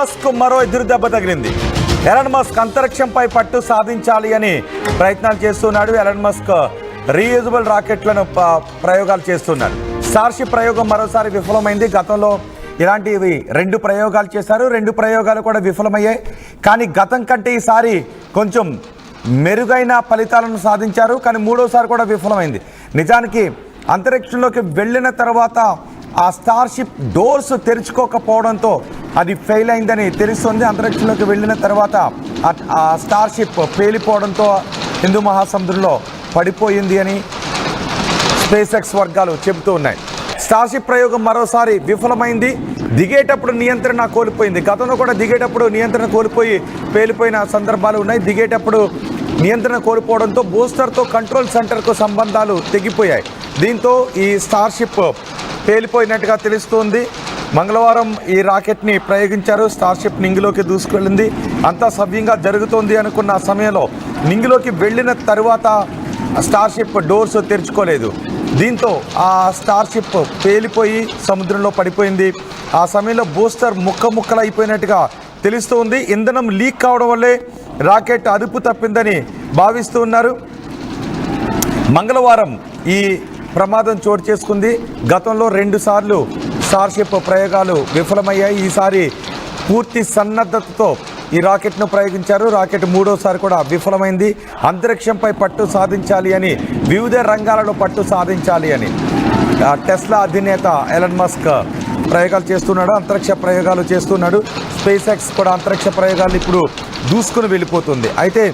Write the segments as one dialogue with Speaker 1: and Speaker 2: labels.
Speaker 1: Musk మరో ఎదురు దెబ్బ తగిలింది. ఎలాన్ మస్క్ అంతరిక్షంపై పట్టు సాధించాలి అని ప్రయత్నాలు చేస్తున్నాడు. ఎలాన్ మస్క్ రీయూజబుల్ రాకెట్లను ప్రయోగాలు చేస్తున్నాడు. స్టార్షిప్ ప్రయోగం మరోసారి విఫలమైంది. గతంలో ఇలాంటివి 2 ప్రయోగాలు చేశారు. 2 ప్రయోగాలు కూడా విఫలమయ్యాయి. కానీ గతం కంటే ఈసారి కొంచెం మెరుగైన ఫలితాలను సాధించారు. కానీ 3వసారి కూడా విఫలమైంది. నిజానికి అంతరిక్షంలోకి వెళ్ళిన తర్వాత ఆ స్టార్షిప్ డోర్స్ తెరుచుకోకపోవడంతో అది ఫెయిల్ అయిందని తెలుస్తుంది. అంతరిక్షంలోకి వెళ్ళిన తర్వాత ఆ స్టార్షిప్ పేలిపోవడంతో హిందూ మహాసముద్రంలో పడిపోయింది అని స్పేస్ ఎక్స్ వర్గాలు చెబుతూ ఉన్నాయి. స్టార్షిప్ ప్రయోగం మరోసారి విఫలమైంది. దిగేటప్పుడు నియంత్రణ కోల్పోయింది. గతంలో కూడా దిగేటప్పుడు నియంత్రణ కోల్పోయి పేలిపోయిన సందర్భాలు ఉన్నాయి. దిగేటప్పుడు నియంత్రణ కోల్పోవడంతో బూస్టర్తో కంట్రోల్ సెంటర్కు సంబంధాలు తెగిపోయాయి. దీంతో ఈ స్టార్షిప్ పేలిపోయినట్టుగా తెలుస్తోంది. మంగళవారం ఈ రాకెట్ని ప్రయోగించారు. స్టార్షిప్ నింగిలోకి దూసుకెళ్ళింది. అంతా సవ్యంగా జరుగుతోంది అనుకున్న సమయంలో నింగిలోకి వెళ్ళిన తరువాత స్టార్షిప్ డోర్స్ తెరుచుకోలేదు. దీంతో ఆ స్టార్షిప్ పేలిపోయి సముద్రంలో పడిపోయింది. ఆ సమయంలో బూస్టర్ ముక్కలైపోయినట్టుగా తెలుస్తోంది. ఇంధనం లీక్ కావడం వల్లే రాకెట్ అదుపు తప్పిందని భావిస్తూ ఉన్నారు. మంగళవారం ఈ ప్రమాదం చోటు చేసుకుంది. గతంలో 2 సార్లు స్టార్షిప్ ప్రయోగాలు విఫలమయ్యాయి. ఈసారి పూర్తి సన్నద్ధతతో ఈ రాకెట్ను ప్రయోగించారు. రాకెట్ 3వసారి కూడా విఫలమైంది. అంతరిక్షంపై పట్టు సాధించాలి అని, వివిధ రంగాలలో పట్టు సాధించాలి అని టెస్లా అధినేత ఎలాన్ మస్క్ ప్రయోగాలు చేస్తున్నాడు. అంతరిక్ష ప్రయోగాలు చేస్తున్నాడు. స్పేస్ ఎక్స్ కూడా అంతరిక్ష ప్రయోగాలు ఇప్పుడు దూసుకుని వెళ్ళిపోతుంది. అయితే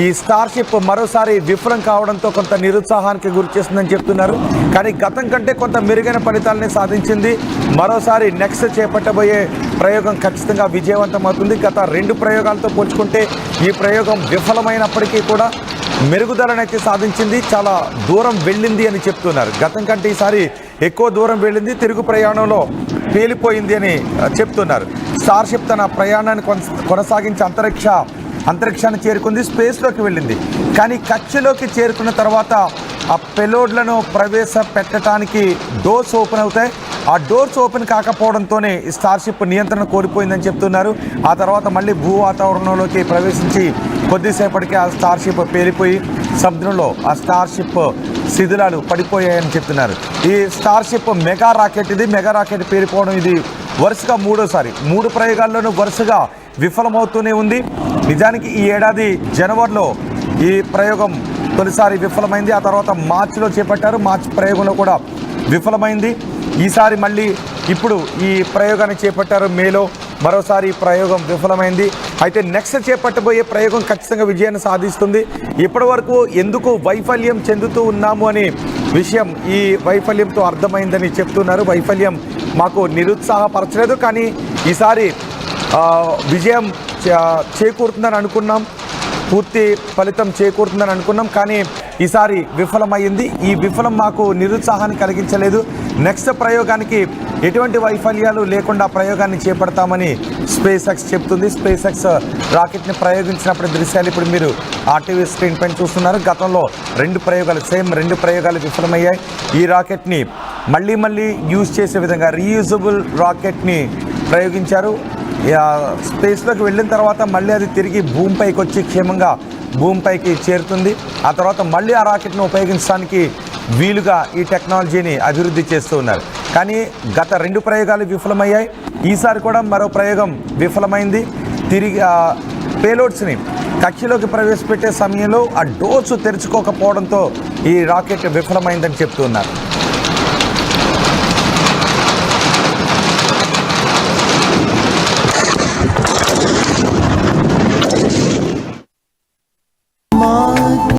Speaker 1: ఈ స్టార్షిప్ మరోసారి విఫలం కావడంతో కొంత నిరుత్సాహానికి గురి చేస్తుందని చెప్తున్నారు. కానీ గతం కంటే కొంత మెరుగైన ఫలితాలని సాధించింది. మరోసారి నెక్స్ట్ చేపట్టబోయే ప్రయోగం ఖచ్చితంగా విజయవంతం అవుతుంది. గత 2 ప్రయోగాలతో పోల్చుకుంటే ఈ ప్రయోగం విఫలమైనప్పటికీ కూడా మెరుగుదలనైతే సాధించింది. చాలా దూరం వెళ్ళింది అని చెప్తున్నారు. గతం కంటే ఈసారి ఎక్కువ దూరం వెళ్ళింది. తిరుగు ప్రయాణంలో పేలిపోయింది అని చెప్తున్నారు. స్టార్షిప్ తన ప్రయాణాన్ని కొనసాగించి అంతరిక్షాన్ని చేరుకుంది. స్పేస్లోకి వెళ్ళింది. కానీ కక్షలోకి చేరుకున్న తర్వాత ఆ పెలోడ్లను ప్రవేశపెట్టడానికి డోర్స్ ఓపెన్ అవుతాయి. ఆ డోర్స్ ఓపెన్ కాకపోవడంతోనే స్టార్షిప్ నియంత్రణ కోల్పోయిందని చెప్తున్నారు. ఆ తర్వాత మళ్ళీ భూ వాతావరణంలోకి ప్రవేశించి కొద్దిసేపటికి ఆ స్టార్షిప్ పేలిపోయి సముద్రంలో ఆ స్టార్షిప్ శిథిలాలు పడిపోయాయని చెప్తున్నారు. ఈ స్టార్షిప్ మెగా రాకెట్ ఇది. మెగా రాకెట్ పేలిపోవడం ఇది వరుసగా 3వసారి. 3 ప్రయోగాల్లోనూ వరుసగా విఫలమవుతూనే ఉంది. నిజానికి ఈ ఏడాది జనవరిలో ఈ ప్రయోగం తొలిసారి విఫలమైంది. ఆ తర్వాత మార్చిలో చేపట్టారు. మార్చి ప్రయోగంలో కూడా విఫలమైంది. ఈసారి మళ్ళీ ఇప్పుడు ఈ ప్రయోగాన్ని చేపట్టారు. మేలో మరోసారి ఈ ప్రయోగం విఫలమైంది. అయితే నెక్స్ట్ చేపట్టబోయే ప్రయోగం ఖచ్చితంగా విజయాన్ని సాధిస్తుంది. ఇప్పటి వరకు ఎందుకు వైఫల్యం చెందుతూ ఉన్నాము అనే విషయం ఈ వైఫల్యంతో అర్థమైందని చెప్తున్నారు. వైఫల్యం మాకు నిరుత్సాహపరచలేదు, కానీ ఈసారి విజయం చేకూరుతుందని అనుకున్నాం, పూర్తి ఫలితం చేకూరుతుందని అనుకున్నాం. కానీ ఈసారి విఫలమైంది. ఈ విఫలం మాకు నిరుత్సాహాన్ని కలిగించలేదు. నెక్స్ట్ ప్రయోగానికి ఎటువంటి వైఫల్యాలు లేకుండా ప్రయోగాన్ని చేపడతామని స్పేస్ ఎక్స్ చెప్తుంది. స్పేస్ ఎక్స్ రాకెట్ని ప్రయోగించినప్పుడు దృశ్యాలు ఇప్పుడు మీరు ఆర్టీవీ స్క్రీన్ పైన చూస్తున్నారు. గతంలో 2 ప్రయోగాలు విఫలమయ్యాయి. ఈ రాకెట్ని మళ్ళీ యూజ్ చేసే విధంగా రీయూజబుల్ రాకెట్ని ప్రయోగించారు. స్పేస్లోకి వెళ్ళిన తర్వాత మళ్ళీ అది తిరిగి భూమిపైకి వచ్చి క్షేమంగా భూమిపైకి చేరుతుంది. ఆ తర్వాత మళ్ళీ ఆ రాకెట్ను ఉపయోగించడానికి వీలుగా ఈ టెక్నాలజీని అభివృద్ధి చేస్తూ ఉన్నారు. కానీ గత 2 ప్రయోగాలు విఫలమయ్యాయి. ఈసారి కూడా మరో ప్రయోగం విఫలమైంది. తిరిగి పేలోడ్స్ని కక్షలోకి ప్రవేశపెట్టే సమయంలో ఆ డోర్స్ తెరుచుకోకపోవడంతో ఈ రాకెట్ విఫలమైందని చెప్తున్నారు.